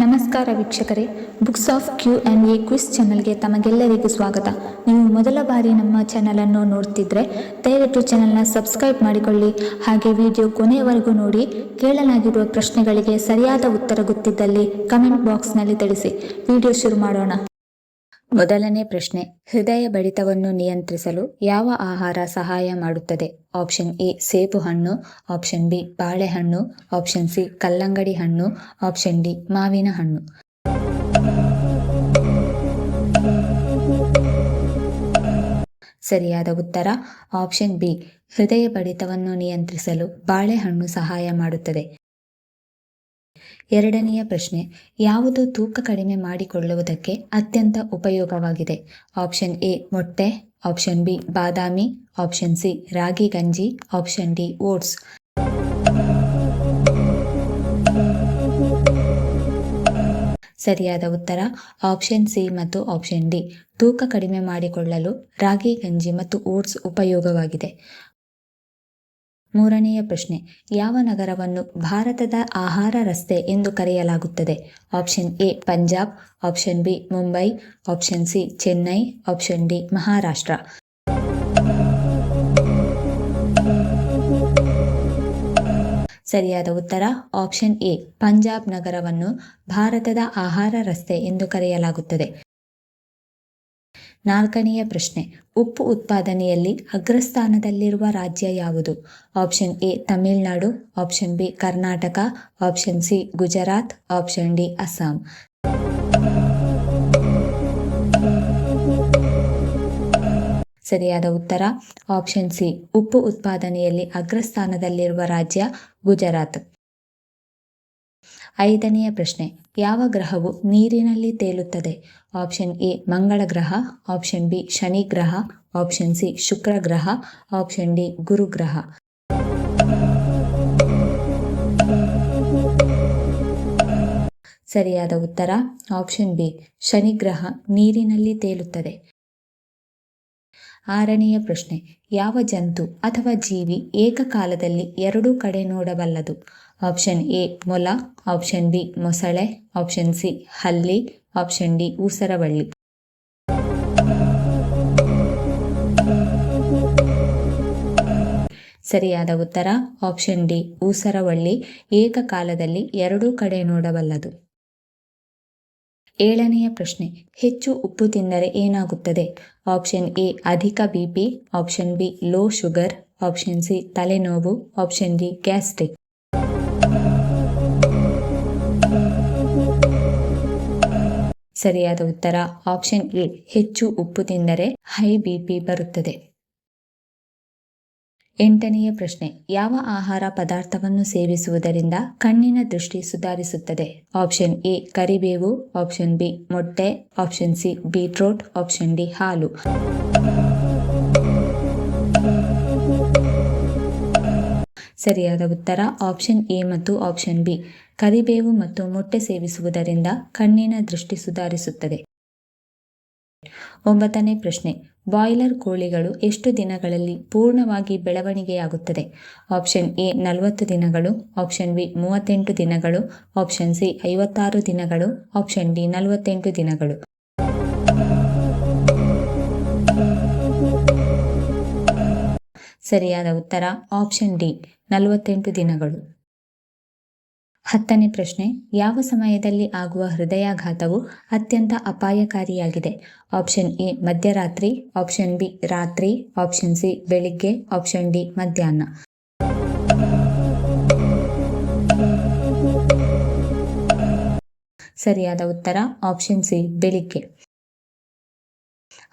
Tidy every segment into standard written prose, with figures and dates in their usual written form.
ನಮಸ್ಕಾರ ವೀಕ್ಷಕರೇ, books of Q and A quiz ಚಾನಲ್ಗೆ ತಮಗೆಲ್ಲರಿಗೂ ಸ್ವಾಗತ. ನೀವು ಮೊದಲ ಬಾರಿ ನಮ್ಮ ಚಾನಲನ್ನು ನೋಡ್ತಿದ್ರೆ ದಯವಿಟ್ಟು ಚಾನಲ್ನ ಸಬ್ಸ್ಕ್ರೈಬ್ ಮಾಡಿಕೊಳ್ಳಿ. ಹಾಗೆ ವಿಡಿಯೋ ಕೊನೆಯವರೆಗೂ ನೋಡಿ. ಕೇಳಲಾಗಿರುವ ಪ್ರಶ್ನೆಗಳಿಗೆ ಸರಿಯಾದ ಉತ್ತರ ಗೊತ್ತಿದ್ದಲ್ಲಿ ಕಮೆಂಟ್ ಬಾಕ್ಸ್ನಲ್ಲಿ ತಿಳಿಸಿ. ವಿಡಿಯೋ ಶುರು ಮಾಡೋಣ. ಮೊದಲನೇ ಪ್ರಶ್ನೆ, ಹೃದಯ ಬಡಿತವನ್ನು ನಿಯಂತ್ರಿಸಲು ಯಾವ ಆಹಾರ ಸಹಾಯ ಮಾಡುತ್ತದೆ? ಆಪ್ಷನ್ ಎ ಸೇಬು ಹಣ್ಣು, ಆಪ್ಷನ್ ಬಿ ಬಾಳೆಹಣ್ಣು, ಆಪ್ಷನ್ ಸಿ ಕಲ್ಲಂಗಡಿ ಹಣ್ಣು, ಆಪ್ಷನ್ ಡಿ ಮಾವಿನ ಹಣ್ಣು. ಸರಿಯಾದ ಉತ್ತರ ಆಪ್ಷನ್ ಬಿ. ಹೃದಯ ಬಡಿತವನ್ನು ನಿಯಂತ್ರಿಸಲು ಬಾಳೆಹಣ್ಣು ಸಹಾಯ ಮಾಡುತ್ತದೆ. ಎರಡನೆಯ ಪ್ರಶ್ನೆ, ಯಾವುದು ತೂಕ ಕಡಿಮೆ ಮಾಡಿಕೊಳ್ಳುವುದಕ್ಕೆ ಅತ್ಯಂತ ಉಪಯೋಗವಾಗಿದೆ? ಆಪ್ಷನ್ ಎ ಮೊಟ್ಟೆ, ಆಪ್ಷನ್ ಬಿ ಬಾದಾಮಿ, ಆಪ್ಷನ್ ಸಿ ರಾಗಿ ಗಂಜಿ, ಆಪ್ಷನ್ ಡಿ ಓಟ್ಸ್. ಸರಿಯಾದ ಉತ್ತರ ಆಪ್ಷನ್ ಸಿ ಮತ್ತು ಆಪ್ಷನ್ ಡಿ. ತೂಕ ಕಡಿಮೆ ಮಾಡಿಕೊಳ್ಳಲು ರಾಗಿ ಗಂಜಿ ಮತ್ತು ಓಟ್ಸ್ ಉಪಯೋಗವಾಗಿದೆ. ಮೂರನೆಯ ಪ್ರಶ್ನೆ, ಯಾವ ನಗರವನ್ನು ಭಾರತದ ಆಹಾರ ರಸ್ತೆ ಎಂದು ಕರೆಯಲಾಗುತ್ತದೆ? Option A Punjab, option B Mumbai, option C Chennai, option D Maharashtra. ಸರಿಯಾದ ಉತ್ತರ ಆಪ್ಷನ್ ಎ. ಪಂಜಾಬ್ ನಗರವನ್ನು ಭಾರತದ ಆಹಾರ ರಸ್ತೆ ಎಂದು ಕರೆಯಲಾಗುತ್ತದೆ. ನಾಲ್ಕನೆಯ ಪ್ರಶ್ನೆ, ಉಪ್ಪು ಉತ್ಪಾದನೆಯಲ್ಲಿ ಅಗ್ರಸ್ಥಾನದಲ್ಲಿರುವ ರಾಜ್ಯ ಯಾವುದು? Option A Tamil Nadu, option B Karnataka, option C Gujarat, option D Assam. ಸರಿಯಾದ ಉತ್ತರ ಆಪ್ಷನ್ ಸಿ. ಉಪ್ಪು ಉತ್ಪಾದನೆಯಲ್ಲಿ ಅಗ್ರಸ್ಥಾನದಲ್ಲಿರುವ ರಾಜ್ಯ ಗುಜರಾತ್. ಐದನೆಯ ಪ್ರಶ್ನೆ, ಯಾವ ಗ್ರಹವು ನೀರಿನಲ್ಲಿ ತೇಲುತ್ತದೆ? ಆಪ್ಷನ್ ಎ ಮಂಗಳ ಗ್ರಹ, ಆಪ್ಷನ್ ಬಿ ಶನಿ ಗ್ರಹ, ಆಪ್ಷನ್ ಸಿ ಶುಕ್ರ ಗ್ರಹ, ಆಪ್ಷನ್ ಡಿ ಗುರು ಗ್ರಹ. ಸರಿಯಾದ ಉತ್ತರ ಆಪ್ಷನ್ ಬಿ. ಶನಿ ಗ್ರಹ ನೀರಿನಲ್ಲಿ ತೇಲುತ್ತದೆ. ಆರನೆಯ ಪ್ರಶ್ನೆ, ಯಾವ ಜಂತು ಅಥವಾ ಜೀವಿ ಏಕಕಾಲದಲ್ಲಿ ಎರಡೂ ಕಡೆ ನೋಡಬಲ್ಲದು? ಆಪ್ಷನ್ ಎ ಮೊಲ, ಆಪ್ಷನ್ ಬಿ ಮೊಸಳೆ, ಆಪ್ಷನ್ ಸಿ ಹಲ್ಲಿ, ಆಪ್ಷನ್ ಡಿ ಊಸರವಳ್ಳಿ. ಸರಿಯಾದ ಉತ್ತರ ಆಪ್ಷನ್ ಡಿ ಊಸರವಳ್ಳಿ ಏಕಕಾಲದಲ್ಲಿ ಎರಡೂ ಕಡೆ ನೋಡಬಲ್ಲದು. ಏಳನೆಯ ಪ್ರಶ್ನೆ, ಹೆಚ್ಚು ಉಪ್ಪು ತಿಂದರೆ ಏನಾಗುತ್ತದೆ? ಆಪ್ಷನ್ ಎ ಅಧಿಕ BP, option B low sugar, option C ತಲೆನೋವು, ಆಪ್ಷನ್ ಡಿ ಗ್ಯಾಸ್ಟ್ರಿಕ್. ಸರಿಯಾದ ಉತ್ತರ ಆಪ್ಷನ್ ಎ. ಹೆಚ್ಚು ಉಪ್ಪು ತಿಂದರೆ ಹೈ ಬಿಪಿ ಬರುತ್ತದೆ. ಎಂಟನೆಯ ಪ್ರಶ್ನೆ, ಯಾವ ಆಹಾರ ಪದಾರ್ಥವನ್ನು ಸೇವಿಸುವುದರಿಂದ ಕಣ್ಣಿನ ದೃಷ್ಟಿ ಸುಧಾರಿಸುತ್ತದೆ? ಆಪ್ಷನ್ ಎ ಕರಿಬೇವು, ಆಪ್ಷನ್ ಬಿ ಮೊಟ್ಟೆ, option C beetroot, option D ಹಾಲು. ಸರಿಯಾದ ಉತ್ತರ ಆಪ್ಷನ್ ಎ ಮತ್ತು ಆಪ್ಷನ್ ಬಿ. ಕರಿಬೇವು ಮತ್ತು ಮೊಟ್ಟೆ ಸೇವಿಸುವುದರಿಂದ ಕಣ್ಣಿನ ದೃಷ್ಟಿ ಸುಧಾರಿಸುತ್ತದೆ. ಒಂಬತ್ತನೇ ಪ್ರಶ್ನೆ, ಬಾಯ್ಲರ್ ಕೋಳಿಗಳು ಎಷ್ಟು ದಿನಗಳಲ್ಲಿ ಪೂರ್ಣವಾಗಿ ಬೆಳವಣಿಗೆಯಾಗುತ್ತದೆ? ಆಪ್ಷನ್ ಎ 40 ದಿನಗಳು, ಆಪ್ಷನ್ ಬಿ 38 ದಿನಗಳು, ಆಪ್ಷನ್ ಸಿ 56 ದಿನಗಳು, ಆಪ್ಷನ್ ಡಿ 48 ದಿನಗಳು. ಸರಿಯಾದ ಉತ್ತರ ಆಪ್ಷನ್ ಡಿ 48 ದಿನಗಳು. ಹತ್ತನೇ ಪ್ರಶ್ನೆ, ಯಾವ ಸಮಯದಲ್ಲಿ ಆಗುವ ಹೃದಯಾಘಾತವು ಅತ್ಯಂತ ಅಪಾಯಕಾರಿಯಾಗಿದೆ? ಆಪ್ಷನ್ ಎ ಮಧ್ಯರಾತ್ರಿ, ಆಪ್ಷನ್ ಬಿ ರಾತ್ರಿ, ಆಪ್ಷನ್ ಸಿ ಬೆಳಿಗ್ಗೆ, ಆಪ್ಷನ್ ಡಿ ಮಧ್ಯಾಹ್ನ. ಸರಿಯಾದ ಉತ್ತರ ಆಪ್ಷನ್ ಸಿ ಬೆಳಿಗ್ಗೆ.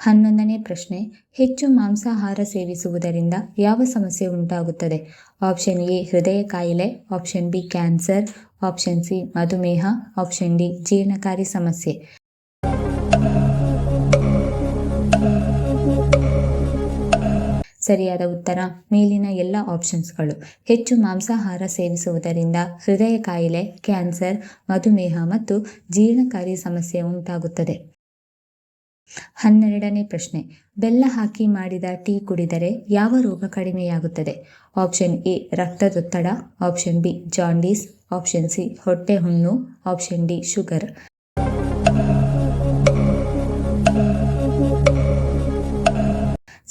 11ನೇ ಪ್ರಶ್ನೆ, ಹೆಚ್ಚು ಮಾಂಸಾಹಾರ ಸೇವಿಸುವುದರಿಂದ ಯಾವ ಸಮಸ್ಯೆ ಉಂಟಾಗುತ್ತದೆ? ಆಪ್ಷನ್ ಎ ಹೃದಯ ಕಾಯಿಲೆ, option B cancer, option C ಮಧುಮೇಹ, ಆಪ್ಷನ್ ಡಿ ಜೀರ್ಣಕಾರಿ ಸಮಸ್ಯೆ. ಸರಿಯಾದ ಉತ್ತರ ಮೇಲಿನ ಎಲ್ಲ ಆಪ್ಷನ್ಸ್ಗಳು. ಹೆಚ್ಚು ಮಾಂಸಾಹಾರ ಸೇವಿಸುವುದರಿಂದ ಹೃದಯ ಕಾಯಿಲೆ, ಕ್ಯಾನ್ಸರ್, ಮಧುಮೇಹ ಮತ್ತು ಜೀರ್ಣಕಾರಿ ಸಮಸ್ಯೆ ಉಂಟಾಗುತ್ತದೆ. 12ನೇ ಪ್ರಶ್ನೆ, ಬೆಲ್ಲ ಹಾಕಿ ಮಾಡಿದ ಟೀ ಕುಡಿದರೆ ಯಾವ ರೋಗ ಕಡಿಮೆಯಾಗುತ್ತದೆ? ಆಪ್ಷನ್ ಎ ರಕ್ತದೊತ್ತಡ, option B jaundice, option C ಹೊಟ್ಟೆ ಹುಣ್ಣು, ಆಪ್ಷನ್ ಡಿ ಶುಗರ್.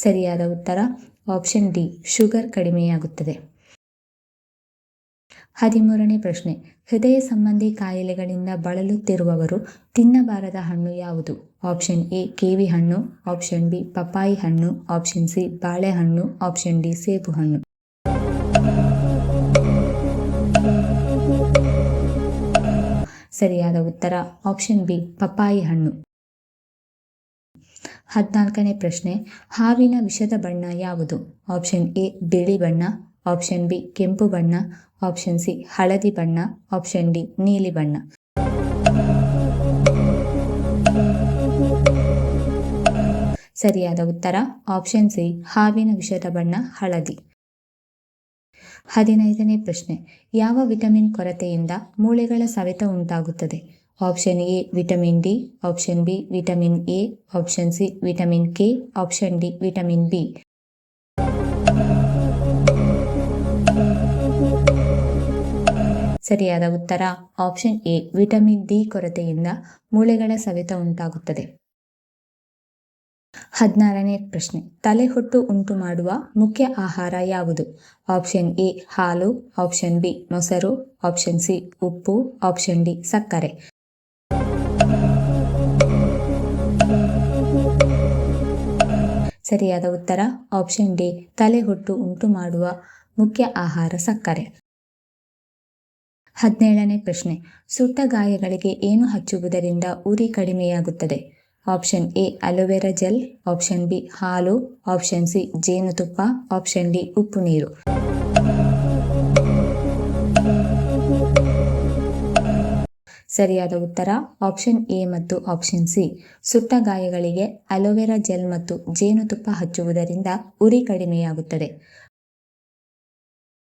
ಸರಿಯಾದ ಉತ್ತರ ಆಪ್ಷನ್ ಡಿ ಶುಗರ್ ಕಡಿಮೆಯಾಗುತ್ತದೆ. 13ನೇ ಪ್ರಶ್ನೆ, ಹೃದಯ ಸಂಬಂಧಿ ಕಾಯಿಲೆಗಳಿಂದ ಬಳಲುತ್ತಿರುವವರು ತಿನ್ನಬಾರದ ಹಣ್ಣು ಯಾವುದು? ಆಪ್ಷನ್ ಎ ಕಿವಿ ಹಣ್ಣು, ಆಪ್ಷನ್ ಬಿ ಪಪಾಯಿ ಹಣ್ಣು, ಆಪ್ಷನ್ ಸಿ ಬಾಳೆಹಣ್ಣು, ಆಪ್ಷನ್ ಡಿ ಸೇಬು ಹಣ್ಣು. ಸರಿಯಾದ ಉತ್ತರ ಆಪ್ಷನ್ ಬಿ ಪಪಾಯಿ ಹಣ್ಣು. 14ನೇ ಪ್ರಶ್ನೆ, ಹಾವಿನ ವಿಷದ ಬಣ್ಣ ಯಾವುದು? ಆಪ್ಷನ್ ಎ ಬಿಳಿ ಬಣ್ಣ, ಆಪ್ಷನ್ ಬಿ ಕೆಂಪು ಬಣ್ಣ, ಆಪ್ಷನ್ ಸಿ ಹಳದಿ ಬಣ್ಣ, ಆಪ್ಷನ್ ಡಿ ನೀಲಿ ಬಣ್ಣ. ಸರಿಯಾದ ಉತ್ತರ ಆಪ್ಷನ್ ಸಿ ಹಾವಿನ ವಿಷದ ಬಣ್ಣ ಹಳದಿ. 15ನೇ ಪ್ರಶ್ನೆ, ಯಾವ ವಿಟಮಿನ್ ಕೊರತೆಯಿಂದ ಮೂಳೆಗಳ ಸವೆತ ಉಂಟಾಗುತ್ತದೆ? Option A vitamin D, option B vitamin A, option C vitamin K, option D vitamin B. ಸರಿಯಾದ ಉತ್ತರ ಆಪ್ಷನ್ ಎ ವಿಟಮಿನ್ ಡಿ ಕೊರತೆಯಿಂದ ಮೂಳೆಗಳ ಸವೆತ ಉಂಟಾಗುತ್ತದೆ. 16ನೇ ಪ್ರಶ್ನೆ, ತಲೆಹೊಟ್ಟು ಉಂಟು ಮಾಡುವ ಮುಖ್ಯ ಆಹಾರ ಯಾವುದು? ಆಪ್ಷನ್ ಎ ಹಾಲು, ಆಪ್ಷನ್ ಬಿ ಮೊಸರು, ಆಪ್ಷನ್ ಸಿ ಉಪ್ಪು, ಆಪ್ಷನ್ ಡಿ ಸಕ್ಕರೆ. ಸರಿಯಾದ ಉತ್ತರ ಆಪ್ಷನ್ ಡಿ ತಲೆಹೊಟ್ಟು ಉಂಟು ಮಾಡುವ ಮುಖ್ಯ ಆಹಾರ ಸಕ್ಕರೆ. 17ನೇ ಪ್ರಶ್ನೆ, ಸುಟ್ಟ ಗಾಯಗಳಿಗೆ ಏನು ಹಚ್ಚುವುದರಿಂದ ಉರಿ ಕಡಿಮೆಯಾಗುತ್ತದೆ? Option A aloe vera gel, option B ಹಾಲು, ಆಪ್ಷನ್ ಸಿ ಜೇನುತುಪ್ಪ, ಆಪ್ಷನ್ ಡಿ ಉಪ್ಪು ನೀರು. ಸರಿಯಾದ ಉತ್ತರ ಆಪ್ಷನ್ ಎ ಮತ್ತು ಆಪ್ಷನ್ ಸಿ. ಸುಟ್ಟ ಗಾಯಗಳಿಗೆ ಅಲೋವೆರಾ ಜೆಲ್ ಮತ್ತು ಜೇನುತುಪ್ಪ ಹಚ್ಚುವುದರಿಂದ ಉರಿ ಕಡಿಮೆಯಾಗುತ್ತದೆ.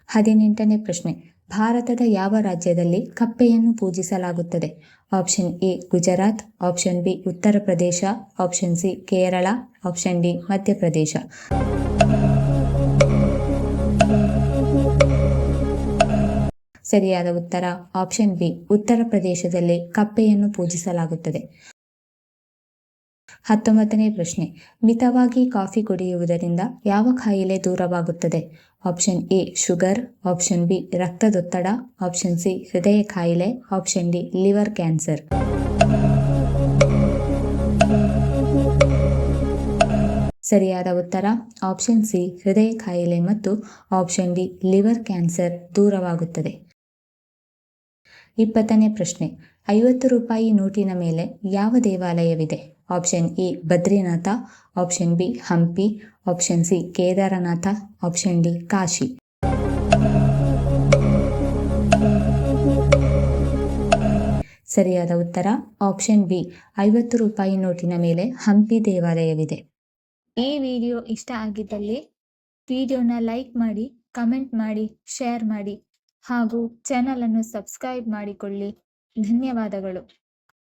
18ನೇ ಪ್ರಶ್ನೆ, ಭಾರತದ ಯಾವ ರಾಜ್ಯದಲ್ಲಿ ಕಪ್ಪೆಯನ್ನು ಪೂಜಿಸಲಾಗುತ್ತದೆ? Option A Gujarat, option B Uttar Pradesh, option C Kerala, option D Madhya Pradesh. ಸರಿಯಾದ ಉತ್ತರ ಆಪ್ಷನ್ ಬಿ ಉತ್ತರ ಪ್ರದೇಶದಲ್ಲಿ ಕಪ್ಪೆಯನ್ನು ಪೂಜಿಸಲಾಗುತ್ತದೆ. 19ನೇ ಪ್ರಶ್ನೆ, ಮಿತವಾಗಿ ಕಾಫಿ ಕುಡಿಯುವುದರಿಂದ ಯಾವ ಕಾಯಿಲೆ ದೂರವಾಗುತ್ತದೆ? Option A sugar, option B ರಕ್ತದೊತ್ತಡ, ಆಪ್ಷನ್ ಸಿ ಹೃದಯ ಕಾಯಿಲೆ, ಆಪ್ಷನ್ ಡಿ ಲಿವರ್ ಕ್ಯಾನ್ಸರ್. ಸರಿಯಾದ ಉತ್ತರ ಆಪ್ಷನ್ ಸಿ ಹೃದಯ ಕಾಯಿಲೆ ಮತ್ತು ಆಪ್ಷನ್ ಡಿ ಲಿವರ್ ಕ್ಯಾನ್ಸರ್ ದೂರವಾಗುತ್ತದೆ. 20ನೇ ಪ್ರಶ್ನೆ, 50 ರೂಪಾಯಿ ನೋಟಿನ ಮೇಲೆ ಯಾವ ದೇವಾಲಯವಿದೆ? Option A Badrinath, option B Hampi, option C Kedarnath, option D Kashi. ಸರಿಯಾದ ಉತ್ತರ ಆಪ್ಷನ್ ಬಿ 50 ರೂಪಾಯಿ ನೋಟಿನ ಮೇಲೆ ಹಂಪಿ ದೇವಾಲಯವಿದೆ. ಈ ವಿಡಿಯೋ ಇಷ್ಟ ಆಗಿದ್ದಲ್ಲಿ ವಿಡಿಯೋನ ಲೈಕ್ ಮಾಡಿ, ಕಮೆಂಟ್ ಮಾಡಿ, ಶೇರ್ ಮಾಡಿ ಹಾಗೂ ಚಾನಲ್ ಅನ್ನು ಸಬ್ಸ್ಕ್ರೈಬ್ ಮಾಡಿಕೊಳ್ಳಿ. ಧನ್ಯವಾದಗಳು.